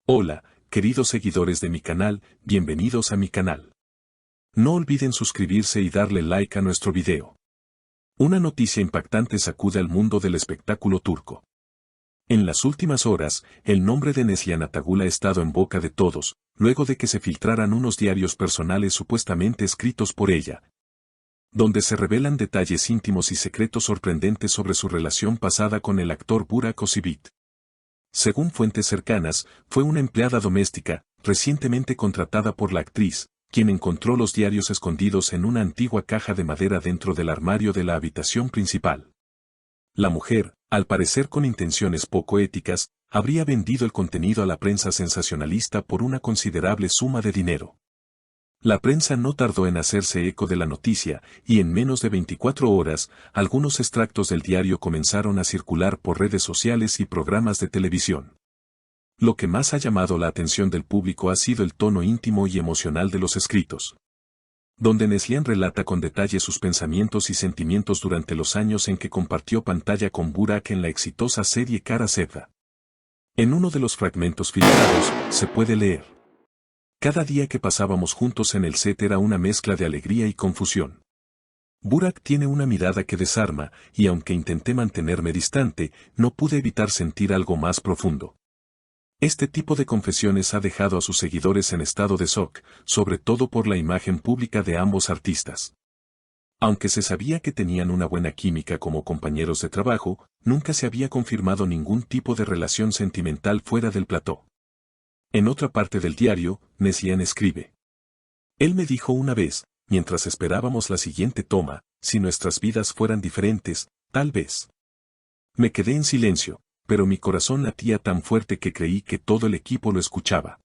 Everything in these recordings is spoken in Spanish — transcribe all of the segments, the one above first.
Hola, queridos seguidores de mi canal, bienvenidos a mi canal. No olviden suscribirse y darle like a nuestro video. Una noticia impactante sacude al mundo del espectáculo turco. En las últimas horas, el nombre de Neslihan Atagul ha estado en boca de todos, luego de que se filtraran unos diarios personales supuestamente escritos por ella, donde se revelan detalles íntimos y secretos sorprendentes sobre su relación pasada con el actor Burak Özçivit. Según fuentes cercanas, fue una empleada doméstica, recientemente contratada por la actriz, quien encontró los diarios escondidos en una antigua caja de madera dentro del armario de la habitación principal. La mujer, al parecer con intenciones poco éticas, habría vendido el contenido a la prensa sensacionalista por una considerable suma de dinero. La prensa no tardó en hacerse eco de la noticia, y en menos de 24 horas, algunos extractos del diario comenzaron a circular por redes sociales y programas de televisión. Lo que más ha llamado la atención del público ha sido el tono íntimo y emocional de los escritos, donde Neslihan relata con detalle sus pensamientos y sentimientos durante los años en que compartió pantalla con Burak en la exitosa serie Kara Sevda. En uno de los fragmentos filtrados, se puede leer: cada día que pasábamos juntos en el set era una mezcla de alegría y confusión. Burak tiene una mirada que desarma, y aunque intenté mantenerme distante, no pude evitar sentir algo más profundo. Este tipo de confesiones ha dejado a sus seguidores en estado de shock, sobre todo por la imagen pública de ambos artistas. Aunque se sabía que tenían una buena química como compañeros de trabajo, nunca se había confirmado ningún tipo de relación sentimental fuera del plató. En otra parte del diario, Neslihan escribe: él me dijo una vez, mientras esperábamos la siguiente toma, si nuestras vidas fueran diferentes, tal vez. Me quedé en silencio, pero mi corazón latía tan fuerte que creí que todo el equipo lo escuchaba.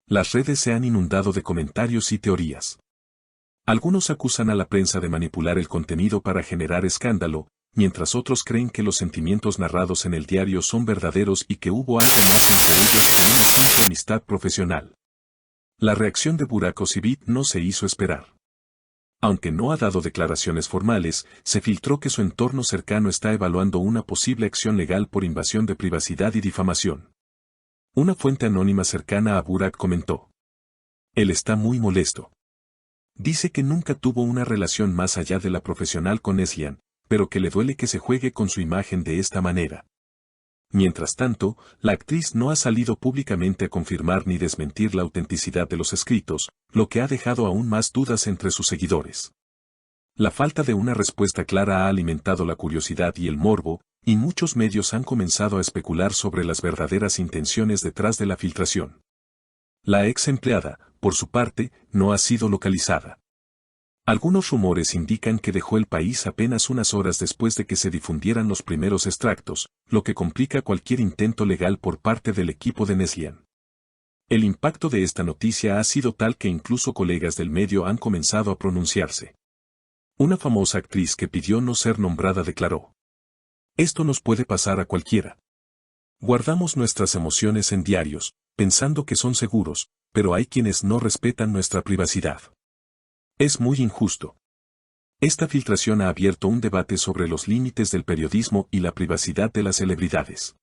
Las redes se han inundado de comentarios y teorías. Algunos acusan a la prensa de manipular el contenido para generar escándalo, mientras otros creen que los sentimientos narrados en el diario son verdaderos y que hubo algo más entre ellos que una simple amistad profesional. La reacción de Burak Özçivit no se hizo esperar. Aunque no ha dado declaraciones formales, se filtró que su entorno cercano está evaluando una posible acción legal por invasión de privacidad y difamación. Una fuente anónima cercana a Burak comentó: él está muy molesto. Dice que nunca tuvo una relación más allá de la profesional con Neslihan, pero que le duele que se juegue con su imagen de esta manera. Mientras tanto, la actriz no ha salido públicamente a confirmar ni desmentir la autenticidad de los escritos, lo que ha dejado aún más dudas entre sus seguidores. La falta de una respuesta clara ha alimentado la curiosidad y el morbo, y muchos medios han comenzado a especular sobre las verdaderas intenciones detrás de la filtración. La ex empleada, por su parte, no ha sido localizada. Algunos rumores indican que dejó el país apenas unas horas después de que se difundieran los primeros extractos, lo que complica cualquier intento legal por parte del equipo de Neslihan. El impacto de esta noticia ha sido tal que incluso colegas del medio han comenzado a pronunciarse. Una famosa actriz que pidió no ser nombrada declaró: esto nos puede pasar a cualquiera. Guardamos nuestras emociones en diarios, pensando que son seguros, pero hay quienes no respetan nuestra privacidad. Es muy injusto. Esta filtración ha abierto un debate sobre los límites del periodismo y la privacidad de las celebridades.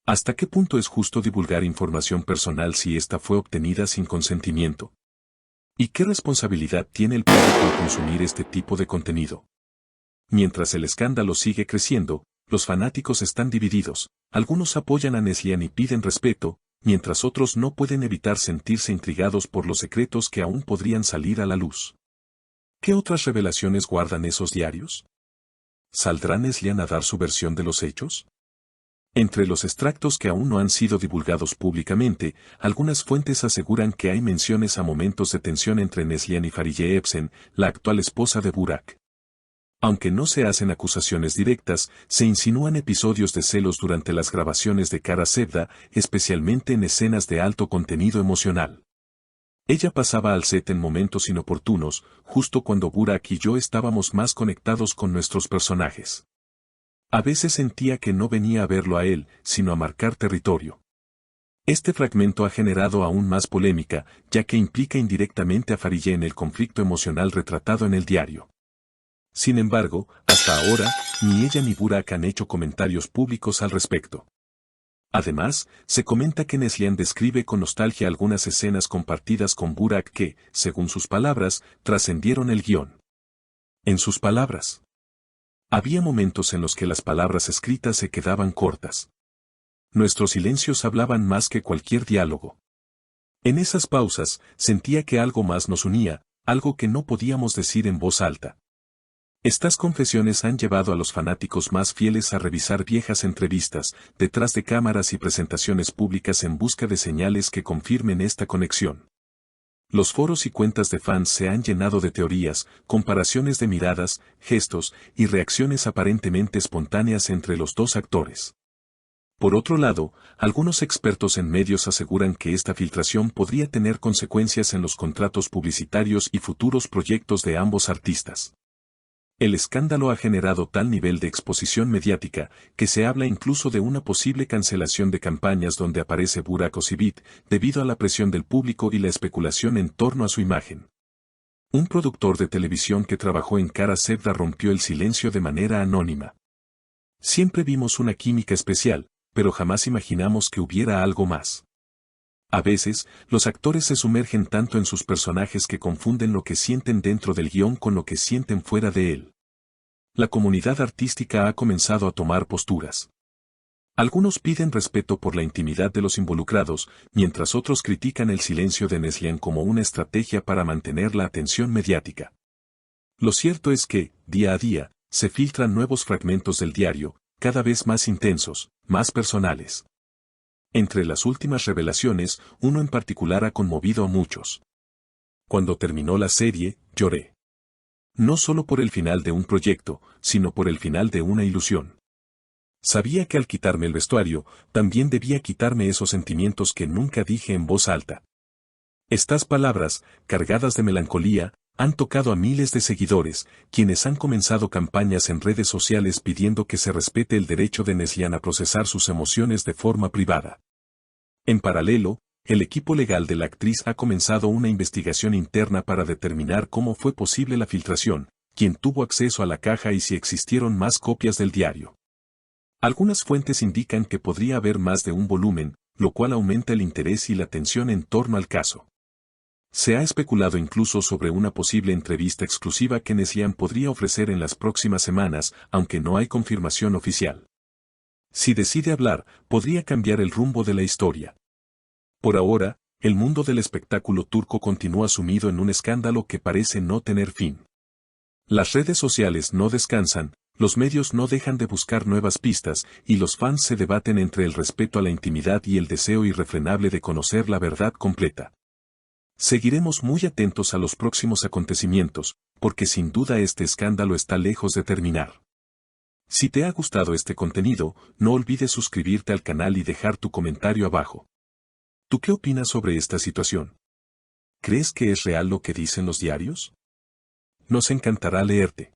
¿Hasta qué punto es justo divulgar información personal si esta fue obtenida sin consentimiento? ¿Y qué responsabilidad tiene el público al consumir este tipo de contenido? Mientras el escándalo sigue creciendo, los fanáticos están divididos, algunos apoyan a Neslihan y piden respeto, mientras otros no pueden evitar sentirse intrigados por los secretos que aún podrían salir a la luz. ¿Qué otras revelaciones guardan esos diarios? ¿Saldrá Neslihan a dar su versión de los hechos? Entre los extractos que aún no han sido divulgados públicamente, algunas fuentes aseguran que hay menciones a momentos de tensión entre Neslihan y Fariye Evcen, la actual esposa de Burak. Aunque no se hacen acusaciones directas, se insinúan episodios de celos durante las grabaciones de Kara Sevda, especialmente en escenas de alto contenido emocional. Ella pasaba al set en momentos inoportunos, justo cuando Burak y yo estábamos más conectados con nuestros personajes. A veces sentía que no venía a verlo a él, sino a marcar territorio. Este fragmento ha generado aún más polémica, ya que implica indirectamente a Fariye en el conflicto emocional retratado en el diario. Sin embargo, hasta ahora, ni ella ni Burak han hecho comentarios públicos al respecto. Además, se comenta que Neslihan describe con nostalgia algunas escenas compartidas con Burak que, según sus palabras, trascendieron el guión. En sus palabras, había momentos en los que las palabras escritas se quedaban cortas. Nuestros silencios hablaban más que cualquier diálogo. En esas pausas, sentía que algo más nos unía, algo que no podíamos decir en voz alta. Estas confesiones han llevado a los fanáticos más fieles a revisar viejas entrevistas, detrás de cámaras y presentaciones públicas en busca de señales que confirmen esta conexión. Los foros y cuentas de fans se han llenado de teorías, comparaciones de miradas, gestos y reacciones aparentemente espontáneas entre los dos actores. Por otro lado, algunos expertos en medios aseguran que esta filtración podría tener consecuencias en los contratos publicitarios y futuros proyectos de ambos artistas. El escándalo ha generado tal nivel de exposición mediática, que se habla incluso de una posible cancelación de campañas donde aparece Burak Özçivit, debido a la presión del público y la especulación en torno a su imagen. Un productor de televisión que trabajó en Kara Sevda rompió el silencio de manera anónima. Siempre vimos una química especial, pero jamás imaginamos que hubiera algo más. A veces, los actores se sumergen tanto en sus personajes que confunden lo que sienten dentro del guión con lo que sienten fuera de él. La comunidad artística ha comenzado a tomar posturas. Algunos piden respeto por la intimidad de los involucrados, mientras otros critican el silencio de Neslihan como una estrategia para mantener la atención mediática. Lo cierto es que, día a día, se filtran nuevos fragmentos del diario, cada vez más intensos, más personales. Entre las últimas revelaciones, uno en particular ha conmovido a muchos. Cuando terminó la serie, lloré. No solo por el final de un proyecto, sino por el final de una ilusión. Sabía que al quitarme el vestuario, también debía quitarme esos sentimientos que nunca dije en voz alta. Estas palabras, cargadas de melancolía, han tocado a miles de seguidores, quienes han comenzado campañas en redes sociales pidiendo que se respete el derecho de Neslihan a procesar sus emociones de forma privada. En paralelo, el equipo legal de la actriz ha comenzado una investigación interna para determinar cómo fue posible la filtración, quién tuvo acceso a la caja y si existieron más copias del diario. Algunas fuentes indican que podría haber más de un volumen, lo cual aumenta el interés y la tensión en torno al caso. Se ha especulado incluso sobre una posible entrevista exclusiva que Neslihan podría ofrecer en las próximas semanas, aunque no hay confirmación oficial. Si decide hablar, podría cambiar el rumbo de la historia. Por ahora, el mundo del espectáculo turco continúa sumido en un escándalo que parece no tener fin. Las redes sociales no descansan, los medios no dejan de buscar nuevas pistas, y los fans se debaten entre el respeto a la intimidad y el deseo irrefrenable de conocer la verdad completa. Seguiremos muy atentos a los próximos acontecimientos, porque sin duda este escándalo está lejos de terminar. Si te ha gustado este contenido, no olvides suscribirte al canal y dejar tu comentario abajo. ¿Tú qué opinas sobre esta situación? ¿Crees que es real lo que dicen los diarios? Nos encantará leerte.